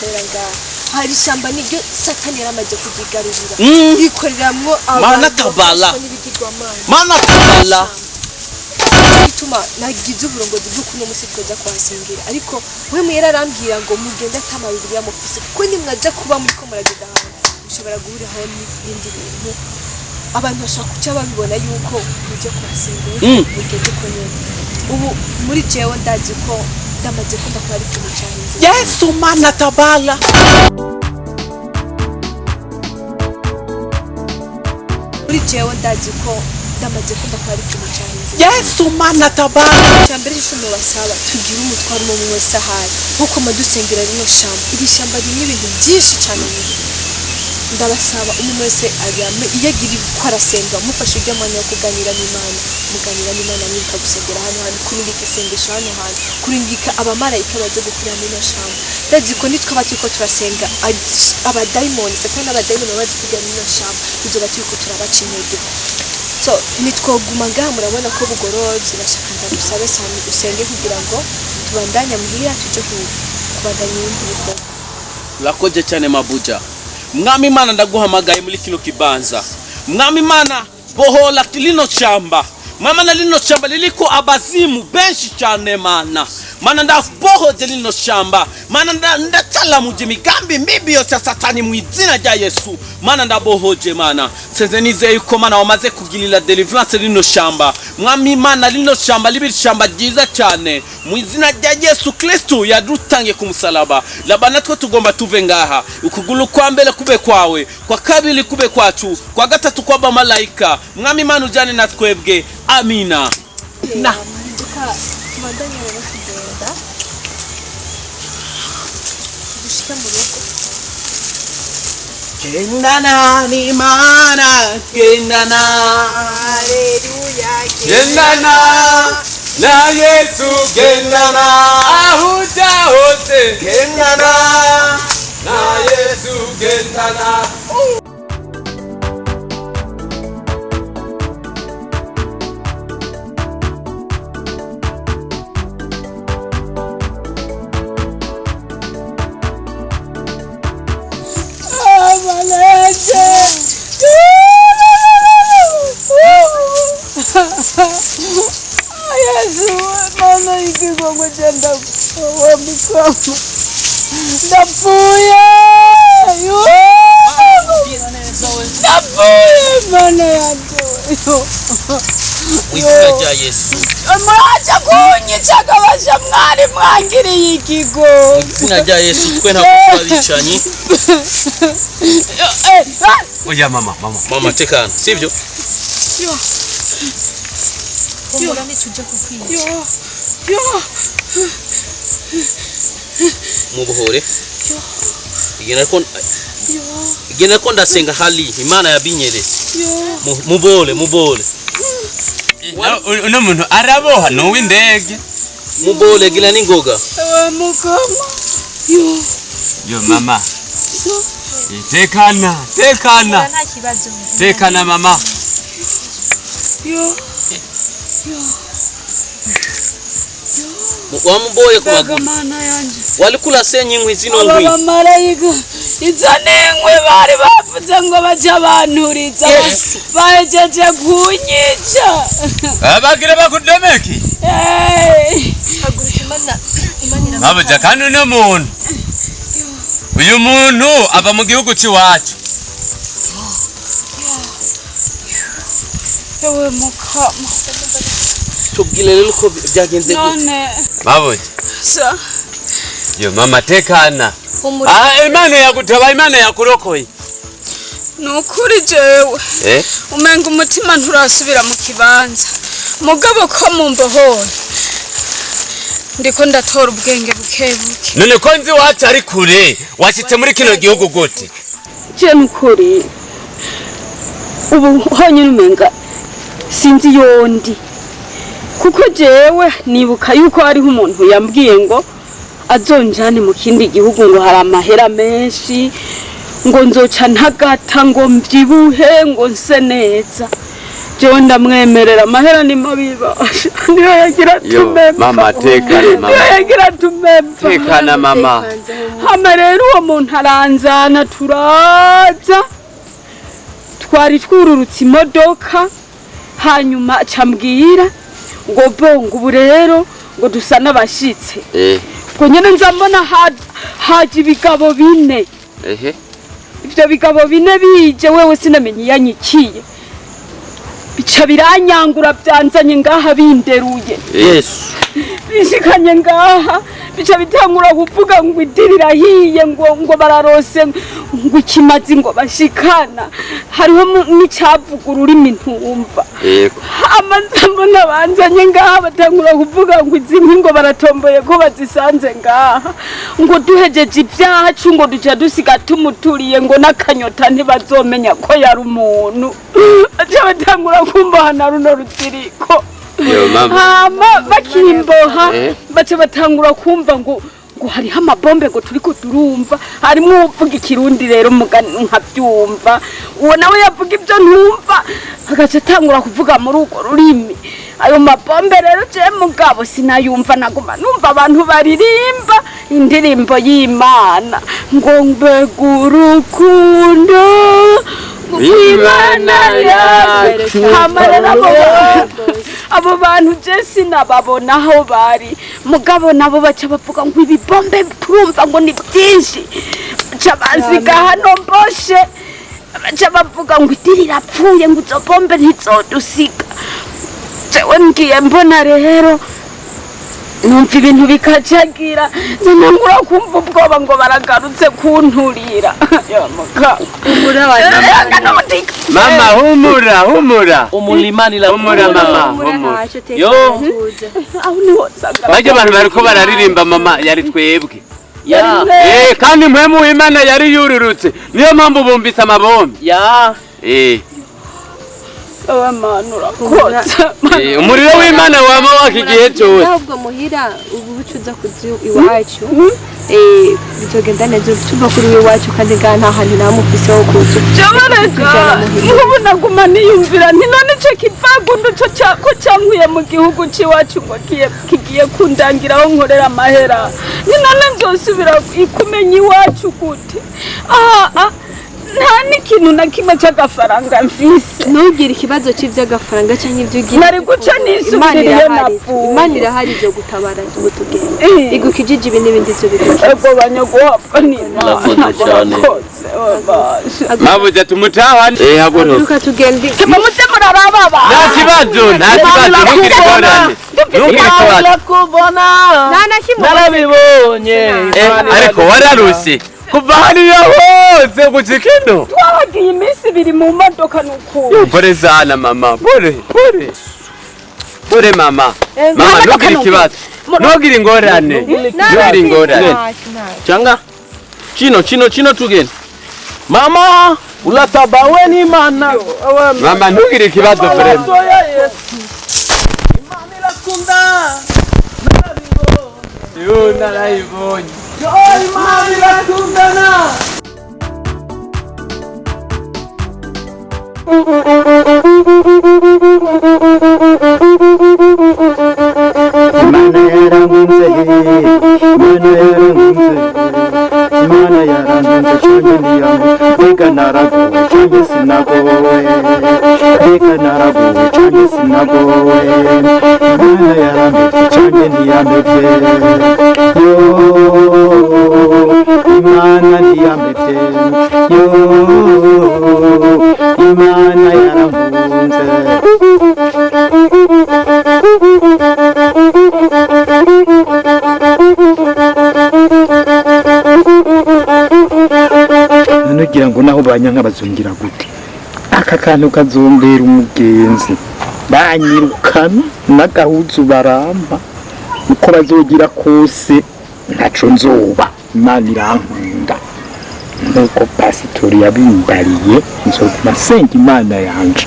dukorera ngaha hari shamba niryo satani yaramaze kugigarurira ikoreramwo tabala mana tabala bituma nagize uburongozi bwo kuno musi twoza kwasengera ariko we mwera arambwira ngo mugende atama Bibiliya mufise kuko nimwaza kuba muri ko muragenda hantu ushobora guhura aho n'ibindi bintu abantu bashaka kuca babibona yuko muje kwasengera mugende ko nyene ubu muri jewe ndazi ko ndamaze kumva ko ari ikintu cyahinze Yesu mana tabala muri jewe ndazi ko ndamaze kumva ko ari ikintu cyahinze Yesu mana tabala cyambere cy'umu basaba tugira umutwaro mu wese ahari nkuko madusengera rino shamba iri shamba rimwe ibintu byinshi cyane ndabasaba umuntu wese aryame iyagira ko arasenga mufashe ibyo mwanya yo kuganira n'Imana muganira n'Imana n'ika gusengera hano kurindika isengesho hano kurindika abamarayika baze gukurira muri shamba ndazi ko nitwe batiko turasenga abadayimoni satani abadayimoni baje kujya muri shamba ibyo batiko turabaca intege so nitwoguma ngaha murabona ko bugoroje bashaka ndagusabe cyane usenge kugira ngo tubandanye muhira tuje kubandanya ibindi bikorwa Lakoje cyane mabuja Mwami Imana ndaguhamagaye muri kino kibanza Mwami Imana bohola lino shamba Mama lino shamba liliko abazimu benshi cyane mana ndabohoje lino shamba ndatala muje migambi mibi yose satani mu izina rya Yesu ndabohoje sezenize yuko wamaze kugirira deliverance lino shamba Mwami Imana lino shamba libi shamba ryiza cyane mu izina rya Yesu Kristo yadutangiye ku musaraba natwe tugomba tuve ngaha ukugulu kwa mbele kube kwawe kwa kabili kube kwacu kwa gatatu kwa bamalayika Mwami Imana ujane na twebwe amina na Kendana ni mana kendana haleluya kendana na Yesu kendana ahuja hote kendana na Yesu kendana Yesu, mana ikigongo chanda wa mikono ndapuye mana yanjye wizina rya Yesu mwacha kunyica kabasha mwari mwangiriye ikigo wizina rya Yesu twe ntabwo twabicanyi oya mama tekana sivyo Umurani tuje kukwica mubuhore igena ko ndasenga hali Imana yabinyerese mubole uno muntu araboha no windege mubole gila ningoga mukama yo mama tekana mama wamuboye kwa walikula senyi inkwi zino nkwi abamarayika izanengwe bari bavuze ngo baje abanturiza bahejeje kunyica abagira bakudemeki babuja kandi uno muntu uyu muntu ava mu gihugu cy'iwacu ewe mukama tubwire rero ko byagenze none babuja sa yo mama tekana Imana yagutaba Imana yakurokoye nukuri jewe umenga umutima nturasubira mu kibanza mugabo ko mumbohora ndiko ndatora ubwenge bukebuke none ko nzi wacu ari kure washyitse muri kino gihugu gute je nukuri ubu honyine umenga sinzi yondi kuko jewe nibuka yuko hariho umuntu yambwiye ngo azonjane mu kindi gihugu ngo hari amahera menshi ngo nzoca ntagata ngo mbyibuhe ngo nse neza jewe ndamwemerera amahera ni mabiba niyo yagira tumemba mama tekana mama niyo yagira tumemba tekana mama hama rero uwo muntu aranzana turaza twari twururutse imodoka hanyuma acambwira ngo bongo ubu rero ngo dusa n'abashitse ubwo nyene nza mbona haje ibigabo bine ivyo bigabo bine bije wewe sinamenye yanyikiye bica biranyangura byanzanye ngaha binderuye Yesu bishikanye ngaha bica bitangura kuvuga ngo idirira hiye ngo bararose ngo ikimazi ngo bashikana hariho n'icavuga ururimi ntumva mbona banzanye ngaha batangura kuvuga ngo izimpi ngo baratomboye ko bazisanze ngaha ngo duhejeje ibyacu ngo duca dusiga tumuturiye ngo n'akanyota ntibazomenya ko yari umuntu aca batangura kumbohana runo rutsiriko hama bakimboha baca batangura kumva ngo hariho amabombe ngo turiko turumva harimwo uvuga ikirundi rero nkabyumva uwo nawe yavuga ibyo ntumva agaca atangura kuvuga muri urwo rurimi ayo mabombe rero je mugabo sinayumva naguma numva abantu baririmba indirimbo y'Imana ngo mbega urukundo Imana yacu abo bantu je sinababona aho bari mugabo nabo baca bavuga ngo ibibombe turumva ngo ni byinshi baca baziga hano mboshe baca bavuga ngo idiri rapfuye ngo izo bombe ntizodusiga jewe ngiye mbona rero numva ibintu bikacagira nangura kumva ubwoba ngo baragarutse kunturira mama humura umulimani la humura mama yo baje abantu bariko bararirimba mama yari twebwe ya kandi mpemu w'Imana yari yururutse niyo mpamvu bumvise amabombe ya umuriro w'Imana wama wakigihe cyose ahubwo muhira ubu bucuza kuzi iwacu bitogenda neza tuba kuri iwacu kandi nta hantu namufise ho kuja ubu naguma niyumvira nti none ico kivagundu ko cyankuye mu gihugu c'iwacu ngo kigiye kundangira aho nkorera amahera ni none nzosubira ikumenya iwacu gute nta n'ikintu na kimwe cy'agafaranga mfise ntugire ikibazo cy'ivy'agafaranga cyangwa ibyo ugiye nari guca nisubiriye napfuye Imana irahari byo gutabara ngo tugende igukijije ibindi n'ibindi byo bikora ego banyaguhapfa ni mabuja tumutaha hagoro duka tugende mumutse murarababa nta kibazo kubona narabibonye ariko wararuse kuva hariya hose gukikino twagiye iminsi ibiri mu modoka n'ukuri pore sana mama pore mama ntugire ikibazo ntugire ingorane changa chino tugeni mama ulatabaweni mana mama ntugire ikibazo friend Imana irakunda narayibonye Imana irakundana Imana yarankunze Imana yarankunze cyane niyamu mbega naragowe cyane sinagowe mbega naragowe cyane sinagowe Imana yarankunze cyane niyamevye yo Imana niyamevye yo Imana yarankunze nugira ngo naho banyanka bazongira gute aka kantu kazombera umugenzi banyirukana n'agahuzu barampa uko bazogira kose ntaco nzoba Imana irankunda nuko pasitori yabimbariye nzoguma senga Imana yanje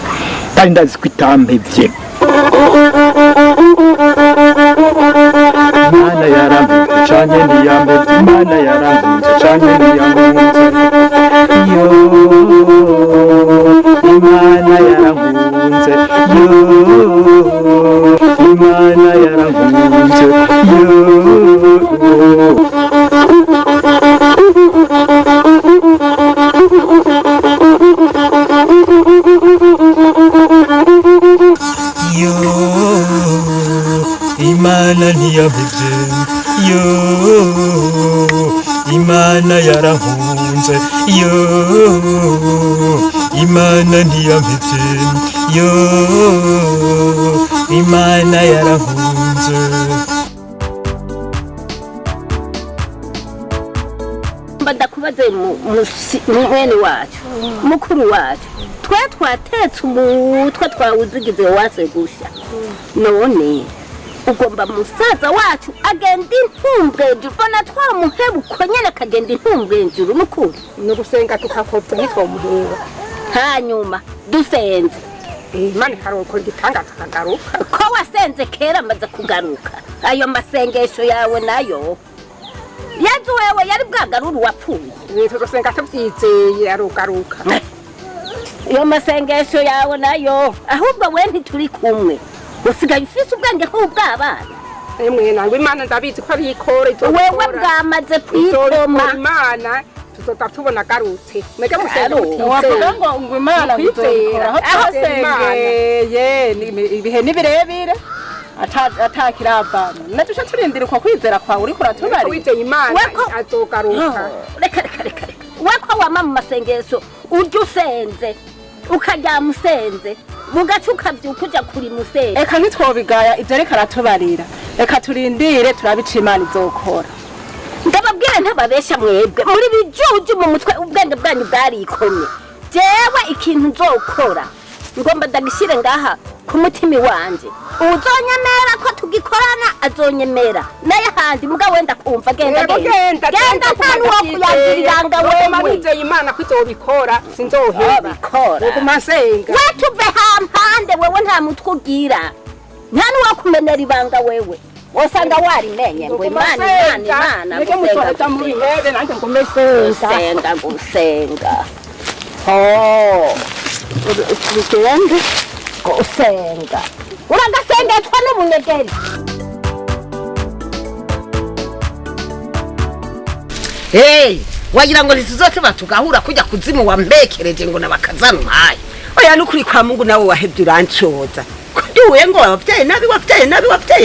kandi ndazi ko itampevye Imana yarankunze cyane niyambevye Imana yarankunze cyane niyambevye yo Imana yarankunze yo imana ntiyameze yo imana yarahunze yo imana ntiyameze yo imana yarahunze. Ndakubaze mwene wacu mukuru wacu twe twatetse umutwe twawuzigize wase gusha none ugomba musaza wacu agenda intumbwe mbona twamuhebuko nyene akagenda intumbwe njuru nukuri no gusenga tukakopfa ntitwomuheba hanyuma dusenze Imana ikarokora igitangaza akagaruka ko wasenze kera amaze kugaruka ayo masengesho yawe nayo Yezu wewe yari bwagaruru wapfuye tugusenga tuvyizeye arugaruka iyo masengesho yawe nayo ahubwo we ntituri kumwe usigaye ufise ubwenge nk'ubw'abana emwe nangwe Imana ndabizi ko abikora wewe bwamaze kwitoma Imana tuzoza tubona garutse mwege musenga wavuga ngo Imana kwizera aho sengeye ibihe nibirebire atakiravana nadusha turindira uko kwizera kwawe uri kuratubari wizeye Imana azogaruka reka weko wama mu masengesho ujya usenze ukajya musenze bugaca ukabyuka ujya kuri musenze reka ntitwobigaya ibyo reka aratubarira reka turindire turabica Imana izokora ndababwire ntababesha mwebwe muri bijuju mu mutwe ubwenge bwanyu bwarikomye jewe ikintu nzokora ngomba ndagishire ngaha ku mutima wanje uzonyemera ko tugikorana azonyemera naye handi muga wenda kumva genda ntanu wo kuyagiriranga wewe wizeye Imana ko izobikora sinzoheba uguma senga watuve hampande wewe nta mutwe ugira ntanu wo kumenera ibanga wewe wasanga warimenye ngo Imana mwege mutwara mu bihebe nanjye ngumesenga gusenga tugende gusenga uragasengetwa n'ubunyegeri wagira ngo ntituzote batugahura kujya kuzimu wambekereje ngo nabakazanuhaye oya nukuri kwa Mungu nawe wahebye urancoza kuduye ngo wabyaye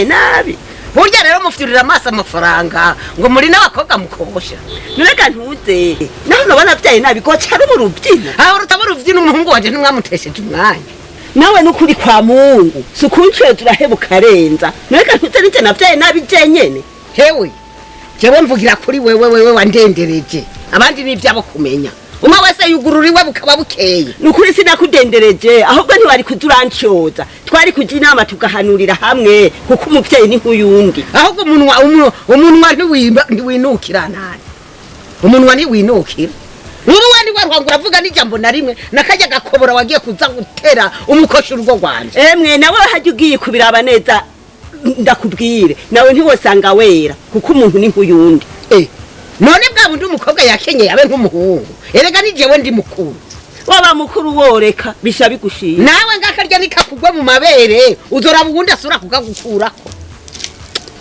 nabi burya rero mufyurira amaso amafaranga ngo muri n'abakobwa mukobosha nureka ntuze nawe nabona byaye nabi ko cyari mu rubyina aho rutabura urubyina umuhungu waje ntimwamutesheje umwanya nawe nukuri kwa Mungu sukuncuye turahebuka renza nureka ntuze nite nabyaye nabi jenyene hewe jewe mvugira kuri wewe wandendereje abandi n'ivyabo kumenya uma wese yugururiwe bukaba bukeye nukuri sinakudendereje ahubwo ntibari kudurancoza twari kuja inama tugahanurira hamwe kuko umuvyeyi ni nk'uyundi ahubwo umunwa ntiwinukira nani umunwa ntiwinukira ubu wandi warwangura avuga n'ijambo na rimwe nakajya gakobora wagiye kuza gutera umukosha urugo rwanje emwe nawe hajya ugiye kubiraba neza ndakubwire nawe ntiwosanga wera kuko umuntu ni nk'uyundi none bwa bundi umukobwa yakenyeye abe nk'umuhungu erega ni jewe ndi mukuru waba mukuru woreka bisha bigushira nawe ngakarya nikakugwa mu mabere uzora bugundi asura kugagukurako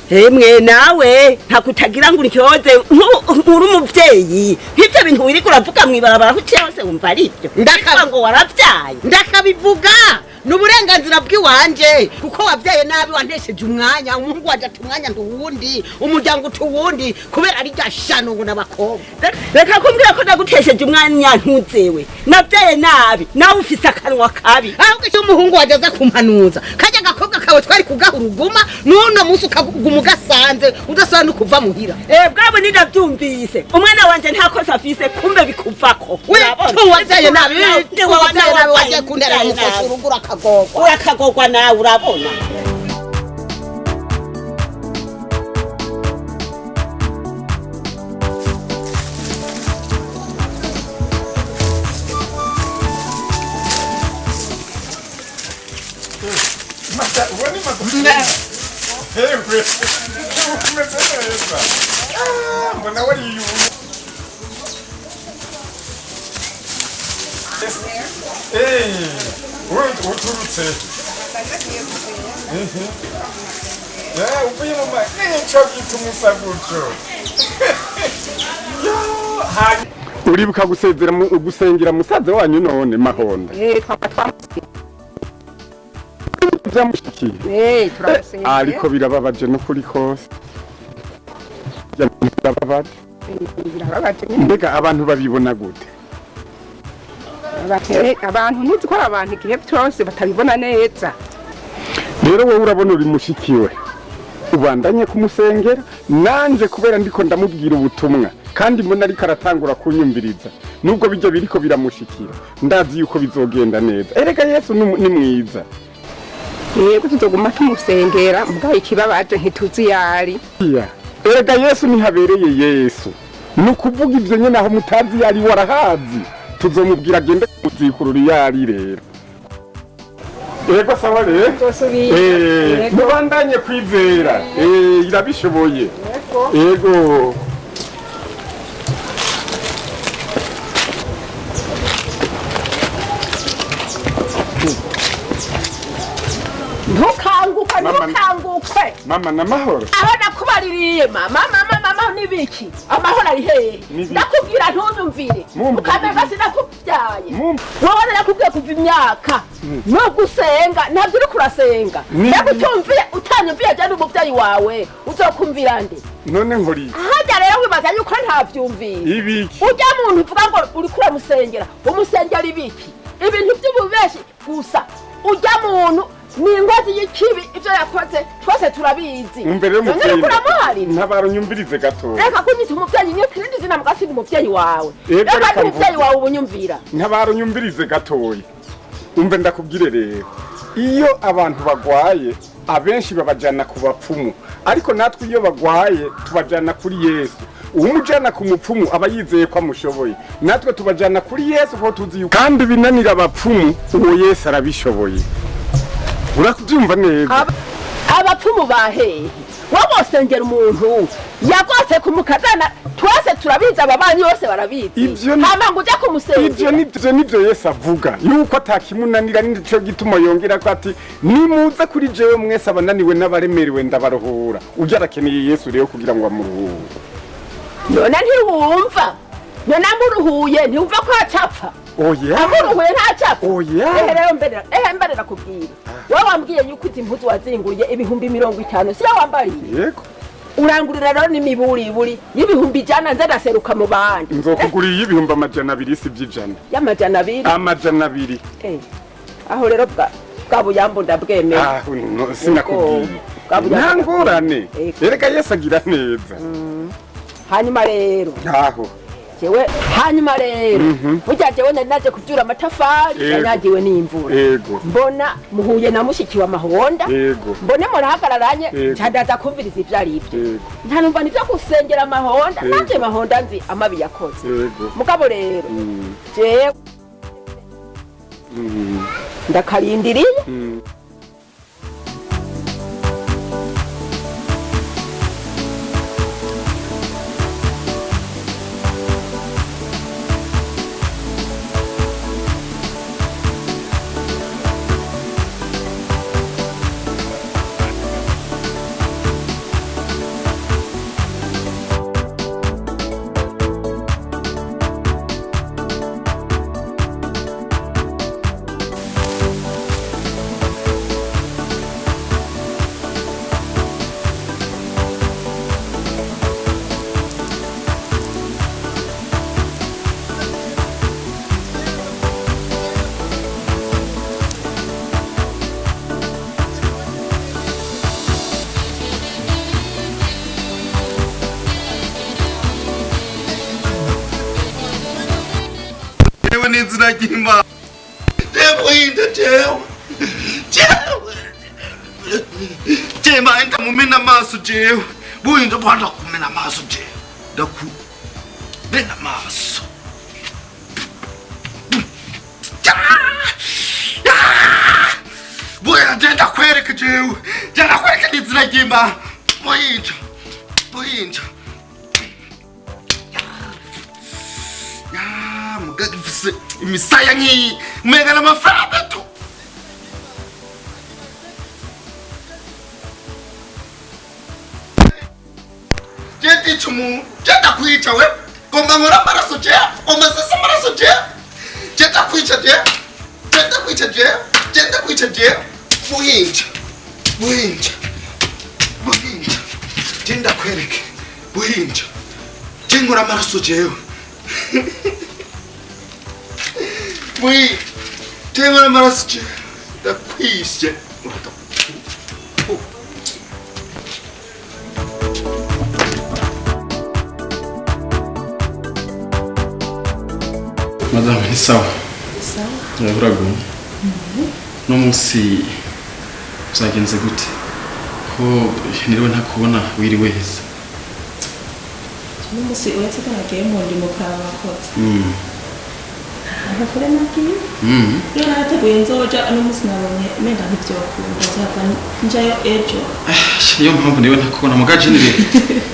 emwe nawe ntakutagira ngo uryoze nk'uri umuvyeyi nk'ivyo bintu wiriko uravuga mwibarabara aho cyose wumva arivyo ndakavuga ngo waravyaye ndakabivuga n'uburenganzira bw'iwanje kuko wavyaye nabi wantesheje umwanya umuhungu waje ati umwanya nduwundi umuryango utuwundi kubera ari ryashano ngo nabakobwa reka kumbwira ko nagutesheje umwanya ntuzewe navyaye nabi nawe ufise akanwa kabi ahubwo icyo umuhungu waje aza kumpanuza kajya gakobwa kawe twari kugahuruguma nuno musi ukaguma ugasanze udasaba no kuva muhira bwabo ninavyumvise umwana wanje nta kosa afise kumbe bikuvako wavyaye nabi waje kundera umukoshurugura urakagogwa nawe urabona uturutse uvuye mu maso nicyo gita umusa gutyo uribuka gusengera musaza wanyu none Mahonda twamushikiye turasengera ariko birababaje no kuri kose birababaje mbega abantu babibona gute abantu ntizikora abantu igihe cyose batabibona neza rero wowe urabona uri mushikiwe ubandanye kumusengera nanje kubera ndiko ndamubwira ubutumwa kandi mbona ariko aratangura kunyumviriza nubwo bijya biriko biramushikira ndazi yuko bizogenda neza erega Yesu ni mwiza yego tuzoguma tumusengera mbwa ikibabaje ntituzi yari erega Yesu nihabereye Yesu nukuvuga ivyo nyene aho mutazi yari warahazi tuzomubwira agende kuzikurura yari rero ego sawa rero mubandanye kwizera irabishoboye ego ntukangukwe mama namahoro aho nakubaririye mama nibiki amahoro ari hehe ndakubwira ntunyumvire ukamenya sinakubyaye wowe nakubwiye kuva imyaka no gusenga ntabyo uri kurasenga ndagutumviye utanyumviye cyane umubyeyi wawe uzokumvira nde none nkori hajya rero wibaza yuko ntabyumviye ibiki ujya muntu uvuga ngo uri kuramusengera umusengera ibiki ibintu by'ububeshi gusa ujya muntu ni ingozi y'ikibi ivyo yakoze twese turabizi mbere y'umuvyeyi kuramuhari ntabarunyumvirize gato reka kunyita umuvyeyi nyine kirindi zina mugasiga umuvyeyi wawe reka umuvyeyi wawe ubunyumvira ntabarunyumvirize gatoyi umve ndakubwire rero iyo abantu bagwaye abenshi babajana ku bapfumu ariko natwe iyo bagwaye tubajana kuri Yesu umujana ku mupfumu aba yizeye ko amushoboye natwe tubajana kuri Yesu ko tuzi kandi binanira abapfumu uwo Yesu arabishoboye urakubyumva neza abapfumu bahehe wabosengera umuntu yagose kumukazana twese turabizi ababanyi bose barabizi hama ngo ujya kumusengera ivyo nivyo Yesu avuga yuko atakimunanira nico gituma yongera ko ati nimuze kuri jewe mwese abananiwe n'abaremerewe ndabaruhura ujya arakeneye Yesu rero kugira ngo amuruhure none ntiwumva none amuruhuye ntiwumva ko acapfa amuruhuye ntacapfa rero mbere nakubwira wowe wambwiye yuko izi mpuzu wazinguriye ibihumbi 50 siyo wambariye yego urangurira rero n'imiburiburi y'ibihumbi 100 nze ndaseruka mu bandi nzokuguriye ibihumbi 200 si by'ijana y'amajana 200 aho rero bwa buyambo ndabwemera sinakubwiye ntangorane erega Yesu agira neza hanyuma rero aho jewe hanyuma rero burya jewe naje kuvyura amatafari yanyagiwe n'imvura mbona muhuye na mushiki wa Mahonda mbone murahagararanye ncandaza kumviriza ivyo ari ivyo ntanumva nivyo gusengera Mahonda nanje Mahonda nzi amabi yakoze mugabo rero jewe ndakarindiriye n'inzira y'Imana jewe yinde jewe jema enda mumena amaso jewe buyinde banda kumena amaso jewe ndaku mena amaso buya jenda kwereka jewe jenda kwereka n'inzira y'Imana buyinde mugagifise imisaya nk'iyi umenga n'amafaranga tu jenda icumu jenda kwica we ngomba nkora amaraso je ngomba sasa amaraso je jenda kwica je jenda kwica je jenda kwica je buhinja buhinja buhinja jenda kwereke buhinja jengura amaraso jewe buhinja jengura amaraso je ndakwishe Madame, ni sawa? Sawa. Urago? No musi zagenze gute? Ko niriwe ntakubona wiri wese. No musi uretse ko nagiye mu ndimo karabakoze. Aha kure nagiye? Iyo nateguye nzoja no musi nabonye menga nk'ibyo bakunda zava njayo ejo. Niyo mpamvu niwe ntakubona mugaje nire.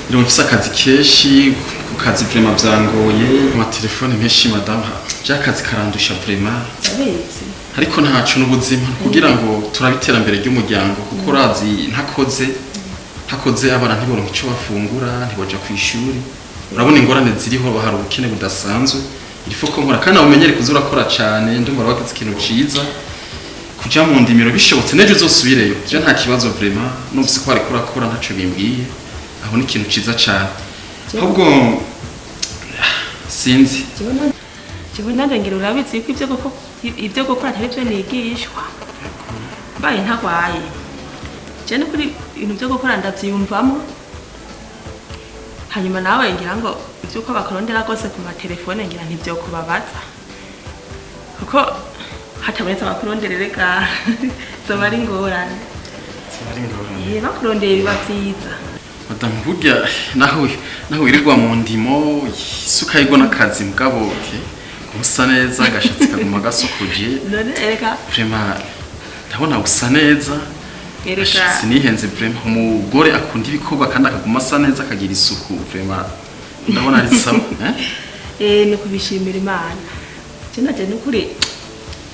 Ndio mfise akazi keshi kukazi vraiment byangoye ama telefone menshi madame. Jakazi karandusha vraiment. Abizi. Ariko ntacu n'ubuzima kugira ngo turabiterambere ry'umuryango kuko razi ntakoze abana ntiboronka ico bafungura ntiboja kwishuri. Urabona ingorane ziriho hari ubukene budasanzwe. Ilifo ko nkora kana umenyere kuzura kora cyane ndumva wagize ikintu ciza. Kuja mu ndimiro bishobotse nejo uzosubireyo. Je nta kibazo vraiment numvise ko ari kurakora ntaco bimbwiye. Aho ni ikintu ciza cyane. Ahubwo sinzi. Jewe nandengera urabizi ko ibyo gukora atari byo nigishwa. Baye ntagwaye. Je no kuri ibintu byo gukora ndavyumvamo. Hanyuma nawe ngira ngo ibyo ko bakorondera gose ku matelefone ngira ntibyo kubabaza. Kuko hatabonetse abakoronderere ka zobari ngorane. Bakurondeye biba vyiza. Madame burya naho irirwa mu ndimo isuka yigo nakazi mugabo usa neza gashatsi kaguma gasokuje none ereka vraiment ndabona usa neza ereka sinihenze vraiment umugore akunda ibikorwa kandi akaguma asa neza akagira isuku vraiment ndabona ari sawa no kubishimira Imana cyane cyane ukuri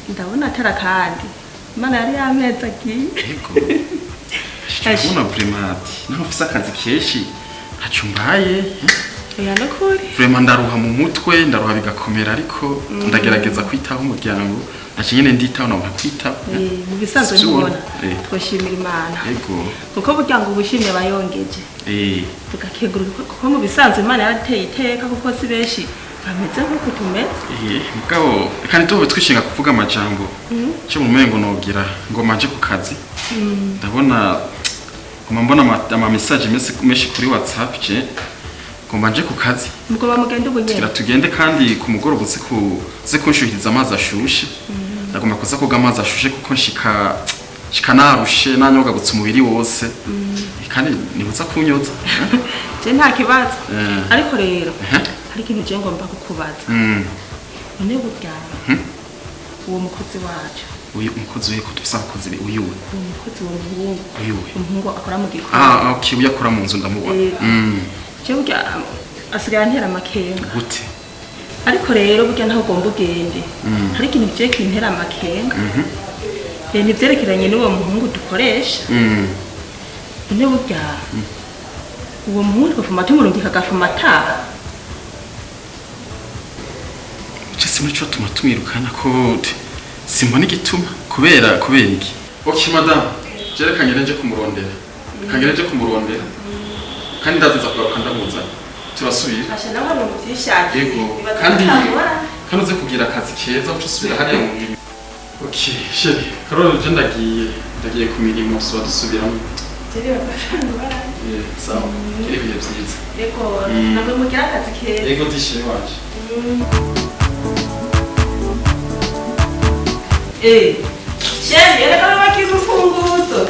ndabona atara kandi Imana yari yameza ki Ndabona vraiment naho ufise akazi keshi hacumbaye ya nakuri vraiment ndaruha mu mutwe ndaruha bigakomera ariko ndagerageza kwitaho umuryango nakinyene nditaho no kwita mu bisanzwe nkubona twashimira Imana yego kuko burya ngo ubushimye bayongeje tukakegurira kuko mu bisanzwe Imana yarateye iteka kuko si benshi bameze nko kutumeze mugabo kandi tuba twishinga kuvuga amajambo cyo mu mengo nogira ngo manje ku kazi ndabona mbona ama message meshi kuri WhatsApp je ngo manje ku kazi mugo bamugende ubunyene tugende kandi ku mugoroba ze kunshuhiriza amazi ashushe ndagomba kuza koga amazi ashushe kuko shika narushe nanyoga gutsa umubiri wose kandi nibuza kunyoza je nta kibazo ariko rero hari ikintu je ngomba kukubaza none burya uwo mukozi wacu uyu mukozi we ko dufisa abakozi uyu umukozi wa muhungu uyu umuhungu akora mu gikoni okay uyu akora mu nzu ndamubona je burya asigaye antera amakenga gute ariko rero burya ntaho ugomba ugende hari ikintu je kintera amakenga nivyerekeranye n'uwo muhungu dukoresha none burya uwo muhungu twafuma tumurungika agafuma ataha muri cyo tuma tumwirukana ko simbona igituma kubera iki okay madame jerekanye nje kumurondera kandi ndaziza kugaruka ndamuza turasubira asha nawe mu byishaki kandi uze kugira akazi keza uco subira hariya mu mirimo okay sheri karolo je ndagiye ku mirimo so dusubiramo sawa kiri bihe byiza yego nabwo mugira akazi keza yego dishire waje Sheri, era kama kirufunguzo.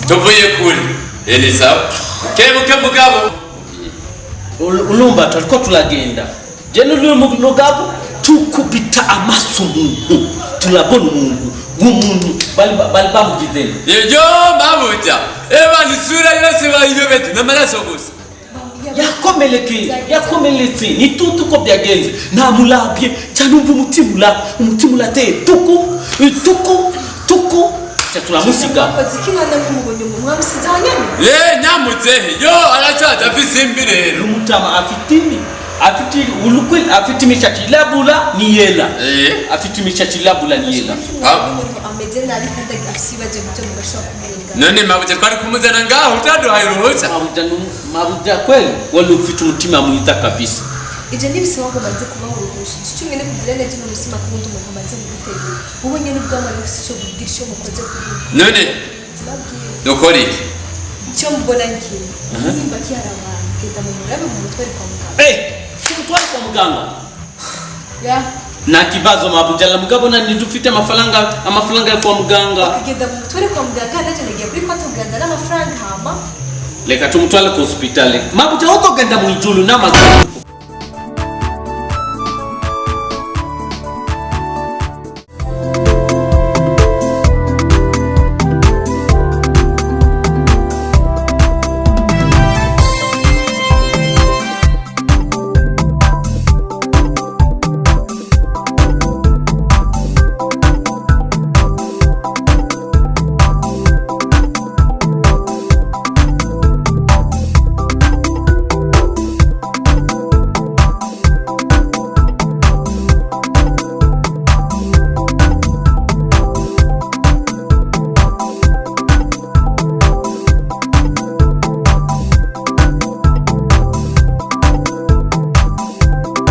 tuvuye kuri Elisa kebuke mugabo ulumba tulikuwa tulagenda jeno lule mugabo tukubita amaso Mungu tulabona Mungu umuntu bali bamugizeni yejo mabuja eba nisura yose bayiyobete namaraso gusa yakomeletse ni tuko byagenze nta mulabye cyane umva umutima ulateye tuku tulamusiga nyamuzehe yo aracaza afisimbire lumutama afiti ulukwe afiti michachilabula ni yela afiti michachilabula ni yela none mabuja twari kumuzana ngaho utaduhaye uruhusa mabuja kweli wali ufite umutima mwiza kabisa ije nibisaba ngo banze kuba uruhushi cyumwe ne kugira neza no musima kubundi umuntu amaze gutega ubonye nubwo amara ufite cyo kugira cyo mukoze kuri none dokori cyo mbona nki nimba cyaraba keta mu murabe mu mutwe kwa muganga kimutwari kwa muganga ya na kibazo mabuja la mugabo na nidufite amafaranga ya kwa muganga kugenda mu mutwe kwa muganga naje nagiye kuri kwa tuganda n'amafaranga hama leka tumutwale ku hospitali mabuja uko genda mu ijulu n'amaguru